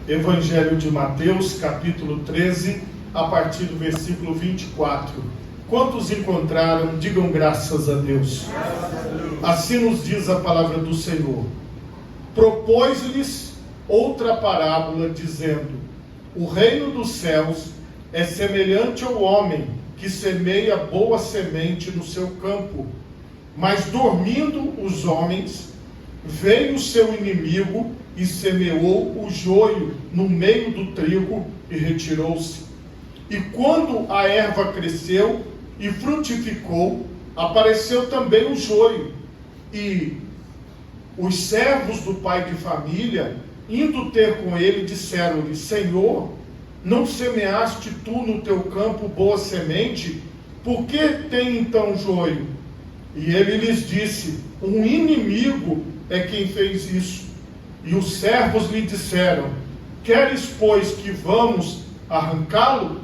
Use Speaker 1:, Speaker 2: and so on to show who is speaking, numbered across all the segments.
Speaker 1: Evangelho de Mateus, capítulo 13, a partir do versículo 24. Quantos encontraram, digam graças a Deus. Assim nos diz a palavra do Senhor. Propôs-lhes outra parábola, dizendo: o reino dos céus é semelhante ao homem que semeia boa semente no seu campo. Mas dormindo os homens, veio o seu inimigo e semeou o joio no meio do trigo e retirou-se. E quando a erva cresceu e frutificou, apareceu também o joio. E os servos do pai de família, indo ter com ele, disseram-lhe: Senhor, não semeaste tu no teu campo boa semente? Por que tem então joio? E ele lhes disse: um inimigo é quem fez isso. E os servos lhe disseram: queres, pois, que vamos arrancá-lo?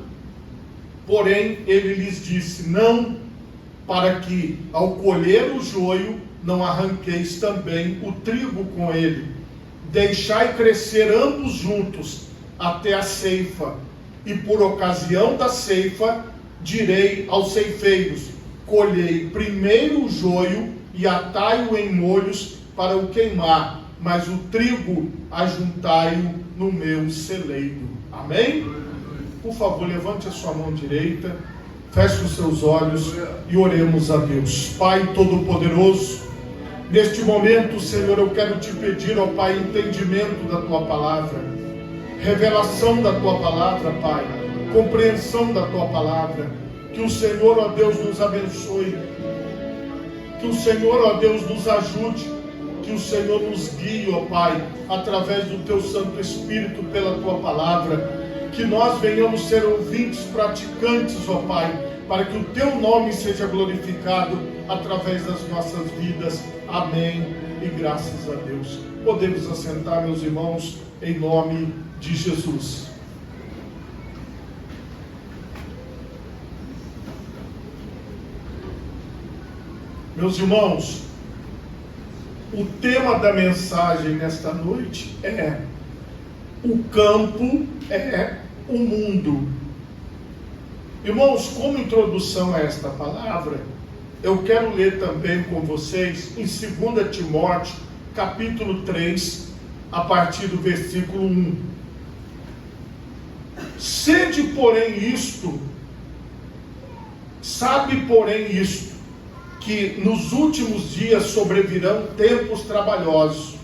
Speaker 1: Porém, ele lhes disse: não, para que, ao colher o joio, não arranqueis também o trigo com ele. Deixai crescer ambos juntos até a ceifa. E por ocasião da ceifa, direi aos ceifeiros: colhei primeiro o joio e atai-o em molhos para o queimar, mas o trigo ajuntai-o no meu celeiro. Amém? Por favor, levante a sua mão direita, feche os seus olhos e oremos a Deus. Pai Todo-Poderoso, neste momento, Senhor, eu quero te pedir, ó Pai, entendimento da Tua Palavra, revelação da Tua Palavra, Pai, compreensão da Tua Palavra. Que o Senhor, ó Deus, nos abençoe, que o Senhor, ó Deus, nos ajude, que o Senhor nos guie, ó Pai, através do Teu Santo Espírito, pela Tua Palavra. Que nós venhamos ser ouvintes, praticantes, ó Pai, para que o Teu nome seja glorificado através das nossas vidas. Amém e graças a Deus. Podemos assentar, meus irmãos, em nome de Jesus. Meus irmãos, o tema da mensagem nesta noite é: o campo é o mundo. Irmãos, como introdução a esta palavra, eu quero ler também com vocês em 2 Timóteo, capítulo 3, a partir do versículo 1. Sede, porém, isto, sabe, porém, isto, que nos últimos dias sobrevirão tempos trabalhosos,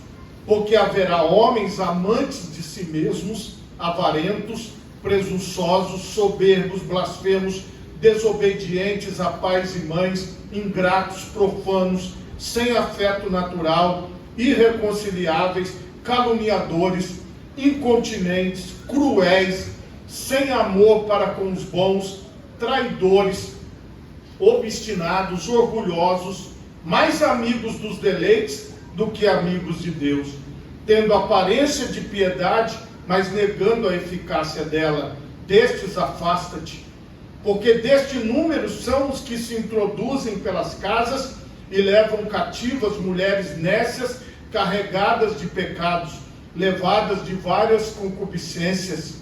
Speaker 1: porque haverá homens amantes de si mesmos, avarentos, presunçosos, soberbos, blasfemos, desobedientes a pais e mães, ingratos, profanos, sem afeto natural, irreconciliáveis, caluniadores, incontinentes, cruéis, sem amor para com os bons, traidores, obstinados, orgulhosos, mais amigos dos deleites do que amigos de Deus, tendo aparência de piedade, mas negando a eficácia dela. Destes afasta-te, porque deste número são os que se introduzem pelas casas e levam cativas mulheres nécias, carregadas de pecados, levadas de várias concupiscências,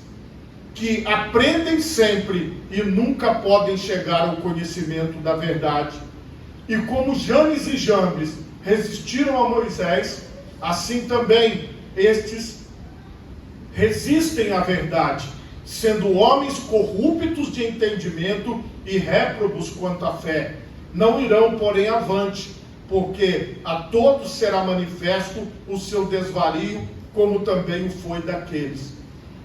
Speaker 1: que aprendem sempre e nunca podem chegar ao conhecimento da verdade. E como Janes e Jambres resistiram a Moisés, assim também estes resistem à verdade, sendo homens corruptos de entendimento e réprobos quanto à fé. Não irão, porém, avante, porque a todos será manifesto o seu desvario, como também o foi daqueles.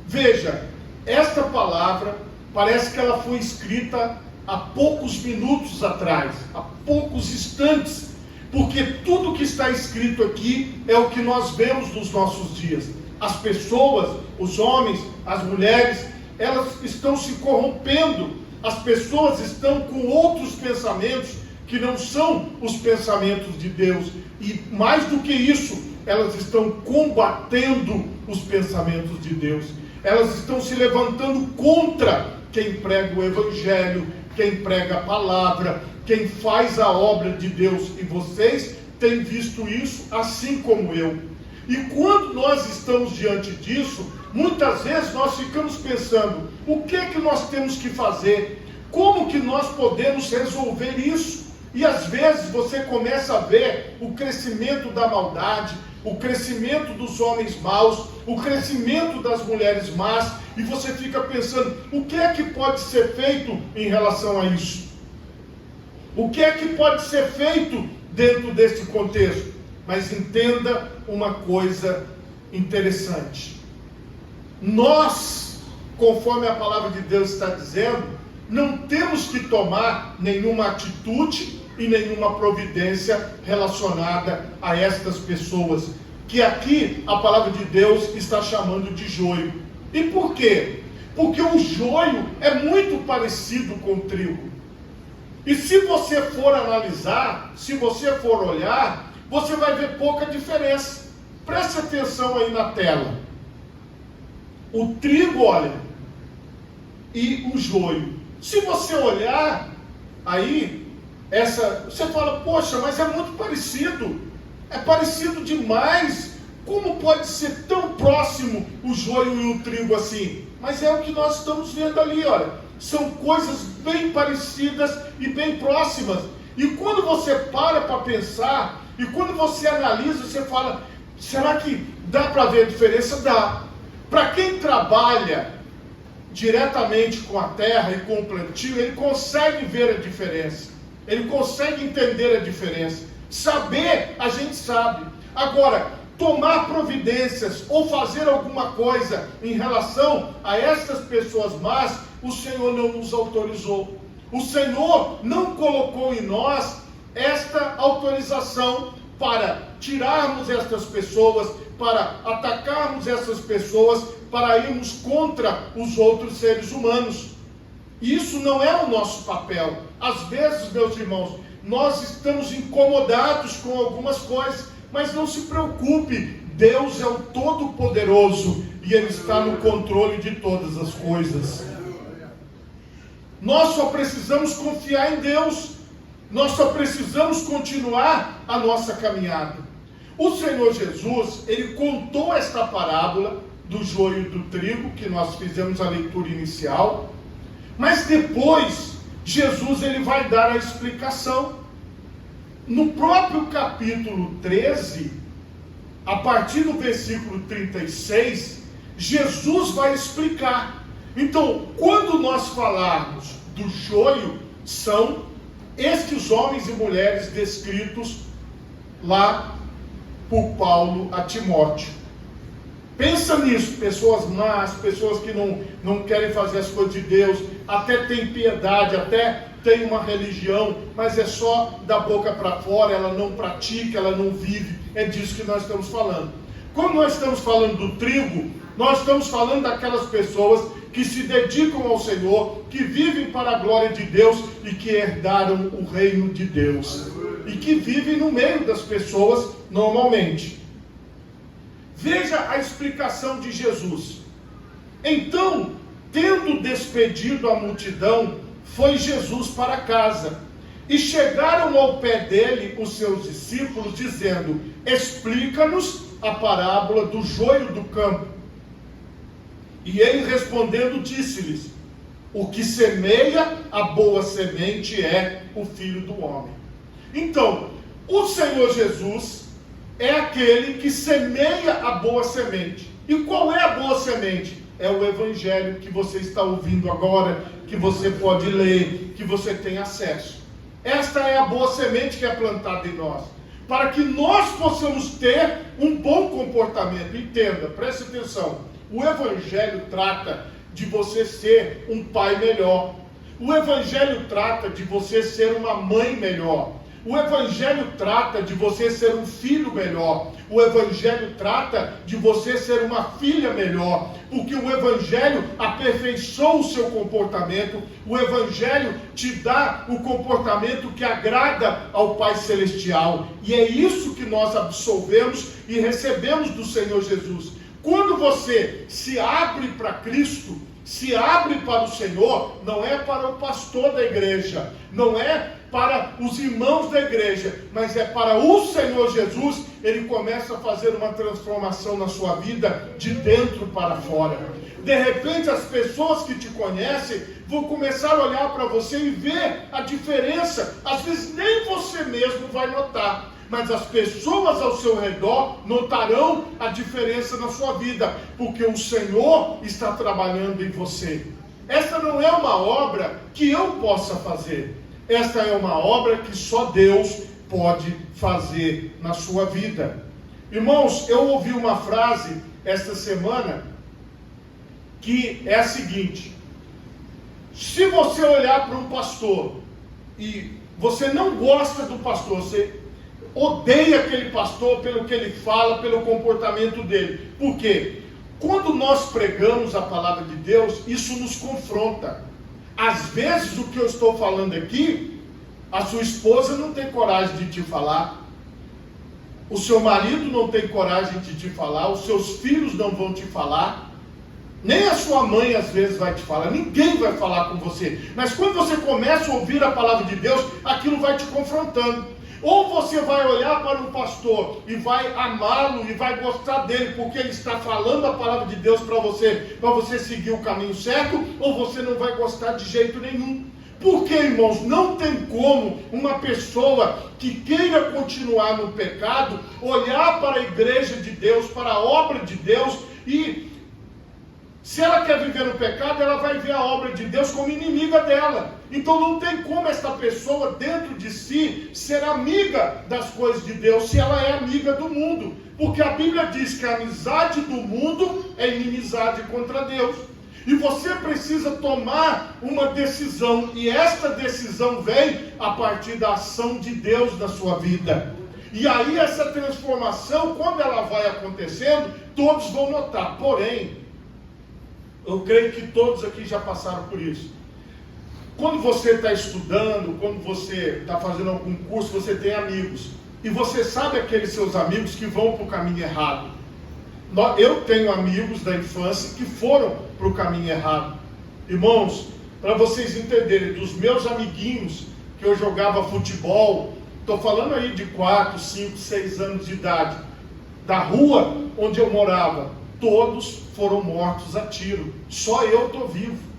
Speaker 1: Veja, esta palavra parece que ela foi escrita há poucos minutos atrás, há poucos instantes, porque tudo que está escrito aqui é o que nós vemos nos nossos dias. As pessoas, os homens, as mulheres, elas estão se corrompendo, as pessoas estão com outros pensamentos que não são os pensamentos de Deus, e mais do que isso, elas estão combatendo os pensamentos de Deus, elas estão se levantando contra quem prega o Evangelho, quem prega a palavra, quem faz a obra de Deus, e vocês têm visto isso assim como eu. E quando nós estamos diante disso, muitas vezes nós ficamos pensando, o que é que nós temos que fazer? Como que nós podemos resolver isso? E às vezes você começa a ver o crescimento da maldade, o crescimento dos homens maus, o crescimento das mulheres más, e você fica pensando, o que é que pode ser feito em relação a isso? O que é que pode ser feito dentro desse contexto? Mas entenda uma coisa interessante. Nós, conforme a palavra de Deus está dizendo, não temos que tomar nenhuma atitude e nenhuma providência relacionada a estas pessoas, que aqui a palavra de Deus está chamando de joio. E por quê? Porque o joio é muito parecido com o trigo. E se você for analisar, se você for olhar, você vai ver pouca diferença. Preste atenção aí na tela. O trigo, olha, e o joio. Se você olhar aí, você fala, poxa, mas é muito parecido. É parecido demais. Como pode ser tão próximo o joio e o trigo assim? Mas é o que nós estamos vendo ali, olha. São coisas bem parecidas e bem próximas. E quando você para pensar, e quando você analisa, você fala, será que dá para ver a diferença? Dá. Para quem trabalha diretamente com a terra e com o plantio, ele consegue ver a diferença. Ele consegue entender a diferença. Saber, a gente sabe. Agora, tomar providências ou fazer alguma coisa em relação a essas pessoas más, o Senhor não nos autorizou. O Senhor não colocou em nós esta autorização para tirarmos estas pessoas, para atacarmos essas pessoas, para irmos contra os outros seres humanos. Isso não é o nosso papel. Às vezes, meus irmãos, nós estamos incomodados com algumas coisas, mas não se preocupe, Deus é o Todo-Poderoso e Ele está no controle de todas as coisas. Nós só precisamos confiar em Deus, nós só precisamos continuar a nossa caminhada. O Senhor Jesus, Ele contou esta parábola do joio e do trigo, que nós fizemos a leitura inicial, mas depois, Jesus ele vai dar a explicação. No próprio capítulo 13, a partir do versículo 36, Jesus vai explicar. Então, quando nós falarmos do joio, são estes homens e mulheres descritos lá por Paulo a Timóteo. Pensa nisso, pessoas más, pessoas que não querem fazer as coisas de Deus, até tem piedade, até tem uma religião, mas é só da boca para fora, ela não pratica, ela não vive. É disso que nós estamos falando. Quando nós estamos falando do trigo, nós estamos falando daquelas pessoas que se dedicam ao Senhor, que vivem para a glória de Deus e que herdaram o reino de Deus. E que vivem no meio das pessoas normalmente. Veja a explicação de Jesus. Então, tendo despedido a multidão, foi Jesus para casa. E chegaram ao pé dele os seus discípulos, dizendo: explica-nos a parábola do joio do campo. E ele respondendo disse-lhes: o que semeia a boa semente é o Filho do Homem. Então, o Senhor Jesus é aquele que semeia a boa semente. E qual é a boa semente? É o Evangelho que você está ouvindo agora, que você pode ler, que você tem acesso. Esta é a boa semente que é plantada em nós, para que nós possamos ter um bom comportamento. Entenda, preste atenção. O Evangelho trata de você ser um pai melhor. O Evangelho trata de você ser uma mãe melhor. O Evangelho trata de você ser um filho melhor. O Evangelho trata de você ser uma filha melhor. Porque o Evangelho aperfeiçoa o seu comportamento. O Evangelho te dá o comportamento que agrada ao Pai Celestial. E é isso que nós absolvemos e recebemos do Senhor Jesus. Quando você se abre para Cristo, se abre para o Senhor, não é para o pastor da igreja, não é para os irmãos da igreja, mas é para o Senhor Jesus. Ele começa a fazer uma transformação na sua vida, de dentro para fora. De repente as pessoas que te conhecem vão começar a olhar para você e ver a diferença. Às vezes nem você mesmo vai notar, mas as pessoas ao seu redor notarão a diferença na sua vida, porque o Senhor está trabalhando em você. Essa não é uma obra que eu possa fazer. Esta é uma obra que só Deus pode fazer na sua vida. Irmãos, eu ouvi uma frase esta semana que é a seguinte: se você olhar para um pastor e você não gosta do pastor, você odeia aquele pastor pelo que ele fala, pelo comportamento dele. Por quê? Quando nós pregamos a palavra de Deus, isso nos confronta. Às vezes o que eu estou falando aqui, a sua esposa não tem coragem de te falar, o seu marido não tem coragem de te falar, os seus filhos não vão te falar, nem a sua mãe às vezes vai te falar, ninguém vai falar com você. Mas quando você começa a ouvir a palavra de Deus, aquilo vai te confrontando. Ou você vai olhar para o pastor e vai amá-lo e vai gostar dele porque ele está falando a palavra de Deus para você seguir o caminho certo, ou você não vai gostar de jeito nenhum. Porque, irmãos, não tem como uma pessoa que queira continuar no pecado olhar para a igreja de Deus, para a obra de Deus, e se ela quer viver no pecado, ela vai ver a obra de Deus como inimiga dela. Então não tem como esta pessoa dentro de si ser amiga das coisas de Deus, se ela é amiga do mundo. Porque a Bíblia diz que a amizade do mundo é inimizade contra Deus. E você precisa tomar uma decisão, e esta decisão vem a partir da ação de Deus na sua vida. E aí essa transformação, quando ela vai acontecendo, todos vão notar. Porém, eu creio que todos aqui já passaram por isso. Quando você está estudando, quando você está fazendo algum curso, você tem amigos. E você sabe aqueles seus amigos que vão para o caminho errado. Eu tenho amigos da infância que foram para o caminho errado. Irmãos, para vocês entenderem, dos meus amiguinhos que eu jogava futebol, estou falando aí de 4, 5, 6 anos de idade, da rua onde eu morava, todos foram mortos a tiro. Só eu estou vivo.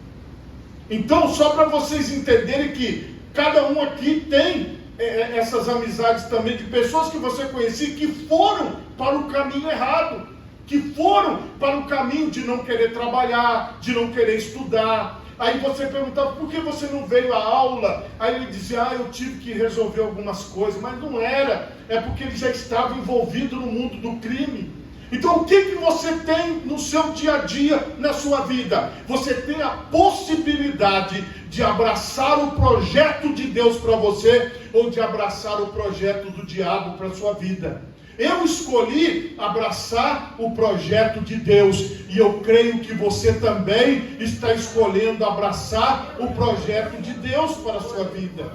Speaker 1: Então, só para vocês entenderem que cada um aqui tem essas amizades também de pessoas que você conhecia que foram para o caminho errado, que foram para o caminho de não querer trabalhar, de não querer estudar. Aí você perguntava, por que você não veio à aula? Aí ele dizia, eu tive que resolver algumas coisas. Mas não era, é porque ele já estava envolvido no mundo do crime. Então o que você tem no seu dia a dia, na sua vida? Você tem a possibilidade de abraçar o projeto de Deus para você, ou de abraçar o projeto do diabo para a sua vida. Eu escolhi abraçar o projeto de Deus, e eu creio que você também está escolhendo abraçar o projeto de Deus para a sua vida.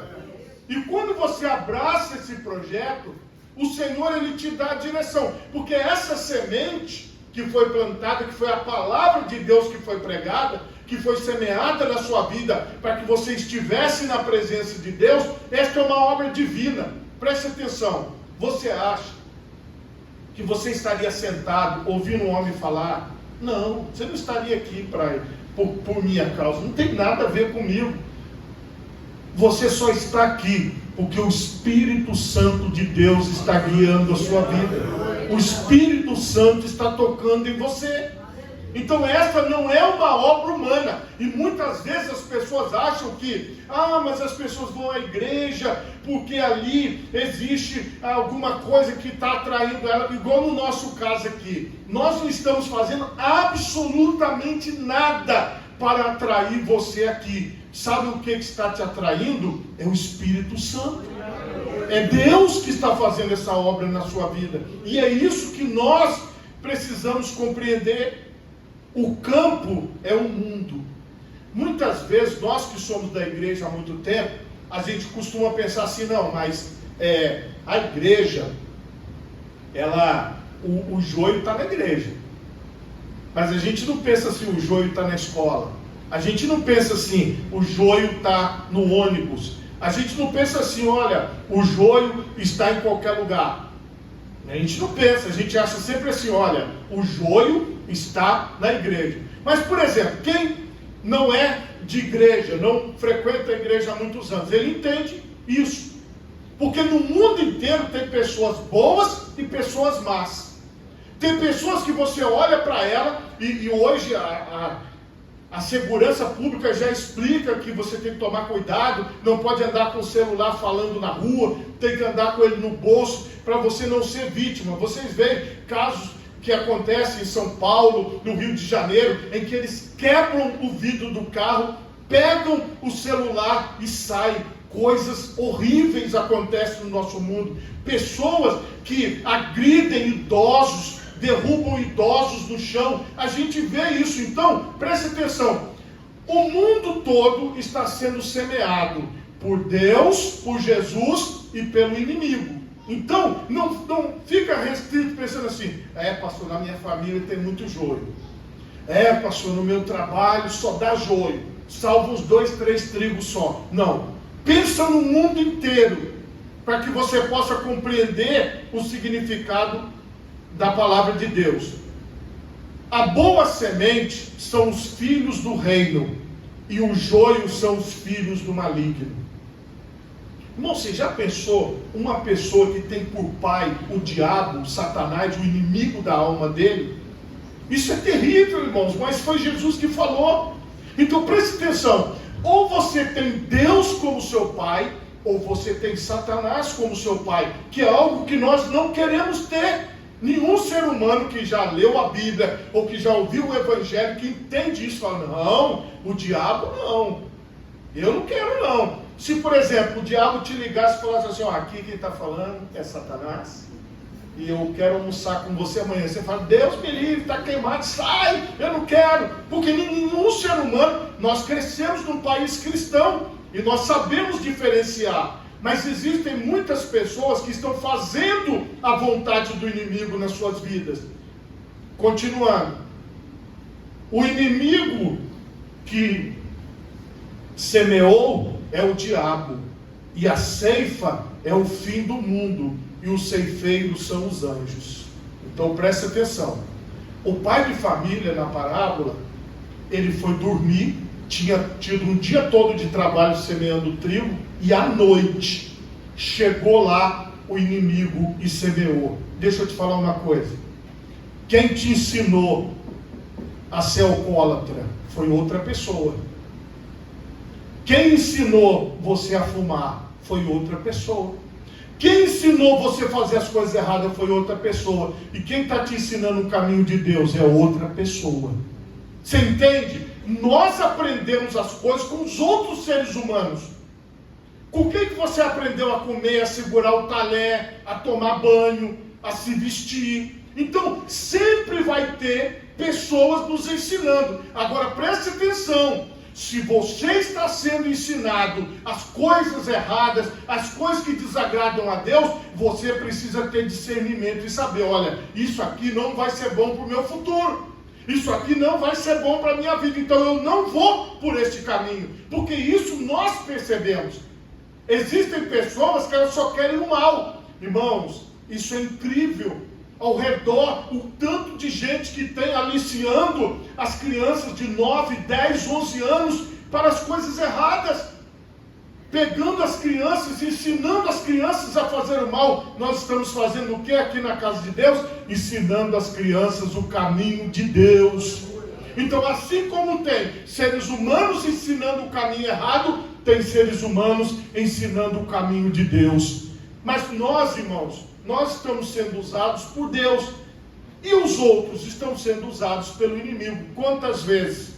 Speaker 1: E quando você abraça esse projeto, o Senhor, Ele te dá a direção, porque essa semente que foi plantada, que foi a palavra de Deus que foi pregada, que foi semeada na sua vida, para que você estivesse na presença de Deus, esta é uma obra divina. Preste atenção, você acha que você estaria sentado ouvindo um homem falar? Não, você não estaria aqui por minha causa, não tem nada a ver comigo. Você só está aqui porque o Espírito Santo de Deus está guiando a sua vida. O Espírito Santo está tocando em você. Então essa não é uma obra humana. E muitas vezes as pessoas acham que, mas as pessoas vão à igreja porque ali existe alguma coisa que está atraindo ela. Igual no nosso caso aqui. Nós não estamos fazendo absolutamente nada para atrair você aqui. Sabe o que está te atraindo? É o Espírito Santo. É Deus que está fazendo essa obra na sua vida. E é isso que nós precisamos compreender. O campo é o mundo. Muitas vezes, nós que somos da igreja há muito tempo, a gente costuma pensar assim, não, mas a igreja, o joio está na igreja. Mas a gente não pensa assim, o joio está na escola. A gente não pensa assim, o joio está no ônibus. A gente não pensa assim, olha, o joio está em qualquer lugar. A gente não pensa, a gente acha sempre assim, olha, o joio está na igreja. Mas, por exemplo, quem não é de igreja, não frequenta a igreja há muitos anos, ele entende isso. Porque no mundo inteiro tem pessoas boas e pessoas más. Tem pessoas que você olha para ela, e hoje a segurança pública já explica que você tem que tomar cuidado, não pode andar com o celular falando na rua, tem que andar com ele no bolso, para você não ser vítima. Vocês veem casos que acontecem em São Paulo, no Rio de Janeiro, em que eles quebram o vidro do carro, pegam o celular e saem. Coisas horríveis acontecem no nosso mundo. Pessoas que agridem idosos, derrubam idosos no chão. A gente vê isso. Então, preste atenção. O mundo todo está sendo semeado por Deus, por Jesus e pelo inimigo. Então, não fica restrito pensando assim, pastor, na minha família tem muito joio. Pastor, no meu trabalho só dá joio. Salvo uns 2, 3 trigos só. Não. Pensa no mundo inteiro, para que você possa compreender o significado da palavra de Deus. A boa semente são os filhos do reino, e o joio são os filhos do maligno. Irmão, você já pensou uma pessoa que tem por pai o diabo, o Satanás, o inimigo da alma dele? Isso é terrível, irmãos, mas foi Jesus que falou. Então preste atenção. Ou você tem Deus como seu pai, ou você tem Satanás como seu pai, que é algo que nós não queremos ter. Nenhum ser humano que já leu a Bíblia, ou que já ouviu o Evangelho, que entende isso, fala, não, o diabo não, eu não quero não. Se, por exemplo, o diabo te ligasse e falasse assim, aqui quem está falando é Satanás, e eu quero almoçar com você amanhã. Você fala, Deus me livre, está queimado, sai, eu não quero. Porque nenhum ser humano, nós crescemos num país cristão, e nós sabemos diferenciar. Mas existem muitas pessoas que estão fazendo a vontade do inimigo nas suas vidas. Continuando. O inimigo que semeou é o diabo, e a ceifa é o fim do mundo, e os ceifeiros são os anjos. Então preste atenção. O pai de família na parábola, ele foi dormir, tinha tido um dia todo de trabalho semeando trigo, e à noite chegou lá o inimigo e semeou. Deixa eu te falar uma coisa. Quem te ensinou a ser alcoólatra foi outra pessoa. Quem ensinou você a fumar foi outra pessoa. Quem ensinou você a fazer as coisas erradas foi outra pessoa. E quem está te ensinando o caminho de Deus é outra pessoa. Você entende? Nós aprendemos as coisas com os outros seres humanos. Com quem que você aprendeu a comer, a segurar o talher, a tomar banho, a se vestir? Então, sempre vai ter pessoas nos ensinando. Agora, preste atenção. Se você está sendo ensinado as coisas erradas, as coisas que desagradam a Deus, você precisa ter discernimento e saber, olha, isso aqui não vai ser bom para o meu futuro. Isso aqui não vai ser bom para a minha vida. Então eu não vou por este caminho. Porque isso nós percebemos. Existem pessoas que elas só querem o mal. Irmãos, isso é incrível. Ao redor, o tanto de gente que tem aliciando as crianças de 9, 10, 11 anos para as coisas erradas. Pegando as crianças, ensinando as crianças a fazer o mal. Nós estamos fazendo o que aqui na casa de Deus? Ensinando as crianças o caminho de Deus. Então, assim como tem seres humanos ensinando o caminho errado, tem seres humanos ensinando o caminho de Deus. Mas nós, irmãos, nós estamos sendo usados por Deus, e os outros estão sendo usados pelo inimigo. Quantas vezes?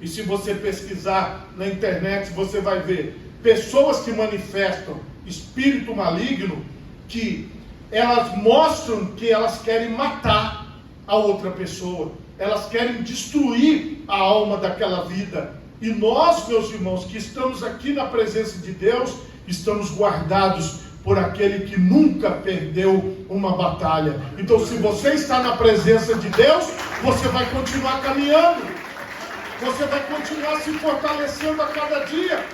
Speaker 1: E se você pesquisar na internet, você vai ver pessoas que manifestam espírito maligno, que elas mostram que elas querem matar a outra pessoa, elas querem destruir a alma daquela vida. E nós, meus irmãos, que estamos aqui na presença de Deus, estamos guardados por aquele que nunca perdeu uma batalha. Então, se você está na presença de Deus, você vai continuar caminhando. Você vai continuar se fortalecendo a cada dia.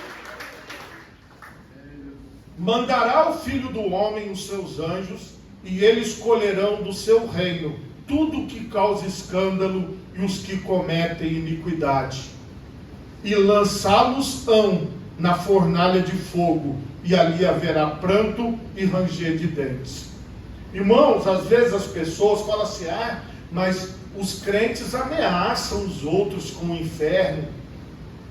Speaker 1: mandará o Filho do Homem os seus anjos, e eles colherão do seu reino tudo que causa escândalo e os que cometem iniquidade, e lançá-los-ão na fornalha de fogo, e ali haverá pranto e ranger de dentes. Irmãos, às vezes as pessoas falam assim: mas os crentes ameaçam os outros com o inferno.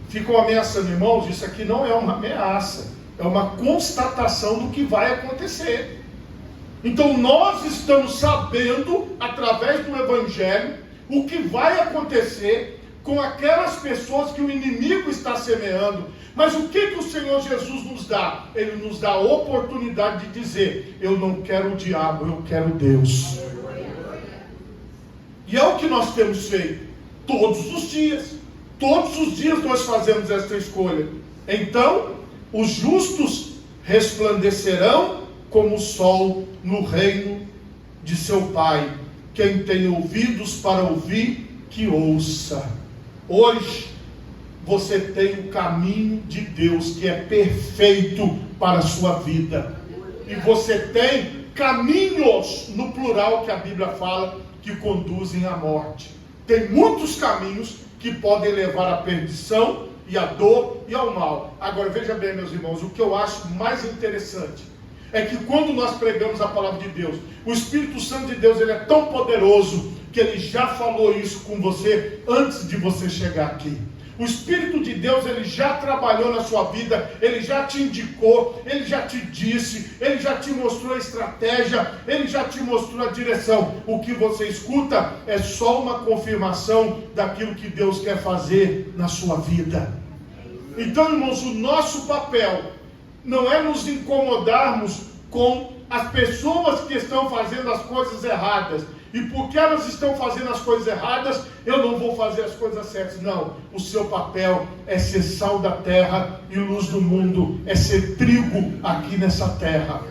Speaker 1: Ficam ameaçando. Irmãos, isso aqui não é uma ameaça, é uma constatação do que vai acontecer. Então nós estamos sabendo, através do Evangelho, o que vai acontecer com aquelas pessoas que o inimigo está semeando. Mas o que o Senhor Jesus nos dá? Ele nos dá a oportunidade de dizer: eu não quero o diabo, eu quero Deus. E é o que nós temos feito todos os dias. Todos os dias nós fazemos esta escolha. Então, os justos resplandecerão como o sol no reino de seu Pai. Quem tem ouvidos para ouvir, que ouça. Hoje, você tem o caminho de Deus, que é perfeito para a sua vida. E você tem caminhos, no plural que a Bíblia fala, que conduzem à morte. Tem muitos caminhos que podem levar à perdição, e à dor, e ao mal. Agora, veja bem, meus irmãos, o que eu acho mais interessante é que quando nós pregamos a palavra de Deus, o Espírito Santo de Deus, ele é tão poderoso, que ele já falou isso com você, antes de você chegar aqui. O Espírito de Deus, ele já trabalhou na sua vida, ele já te indicou, ele já te disse, ele já te mostrou a estratégia, ele já te mostrou a direção. O que você escuta é só uma confirmação daquilo que Deus quer fazer na sua vida. Então, irmãos, o nosso papel não é nos incomodarmos com as pessoas que estão fazendo as coisas erradas. E porque elas estão fazendo as coisas erradas, eu não vou fazer as coisas certas. Não, o seu papel é ser sal da terra e luz do mundo, é ser trigo aqui nessa terra.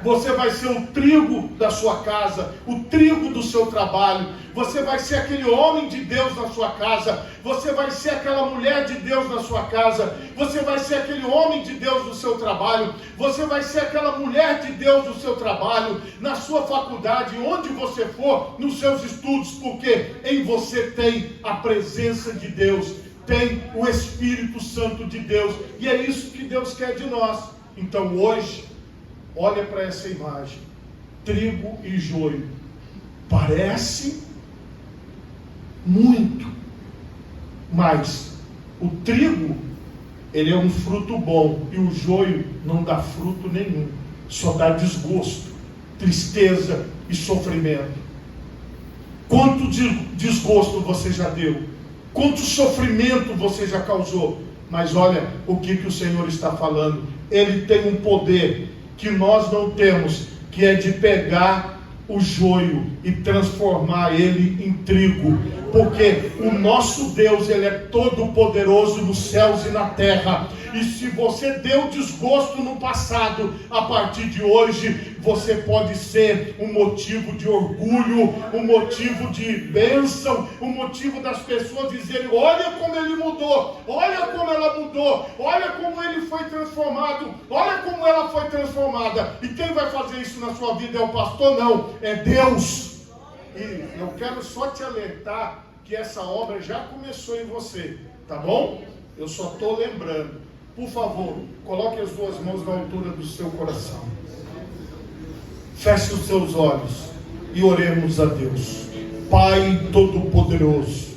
Speaker 1: Você vai ser o trigo da sua casa, o trigo do seu trabalho. Você vai ser aquele homem de Deus na sua casa. Você vai ser aquela mulher de Deus na sua casa. Você vai ser aquele homem de Deus no seu trabalho. Você vai ser aquela mulher de Deus no seu trabalho, na sua faculdade, onde você for, nos seus estudos, porque em você tem a presença de Deus, tem o Espírito Santo de Deus, e é isso que Deus quer de nós. Então hoje, olha para essa imagem, trigo e joio, parece muito, mas o trigo, ele é um fruto bom, e o joio não dá fruto nenhum, só dá desgosto, tristeza e sofrimento. Quanto desgosto você já deu, quanto sofrimento você já causou, mas olha o que o Senhor está falando. Ele tem um poder que nós não temos, que é de pegar o joio e transformar ele em trigo, porque o nosso Deus, ele é todo poderoso nos céus e na terra. E se você deu desgosto no passado, a partir de hoje você pode ser um motivo de orgulho, um motivo de bênção, um motivo das pessoas dizerem: olha como ele mudou, olha como ela mudou, olha como ele foi transformado, olha como ela foi transformada. E quem vai fazer isso na sua vida é o pastor? Não, é Deus. E eu quero só te alertar que essa obra já começou em você, tá bom? Eu só estou lembrando. Por favor, coloque as duas mãos na altura do seu coração. Feche os seus olhos e oremos a Deus. Pai Todo-Poderoso,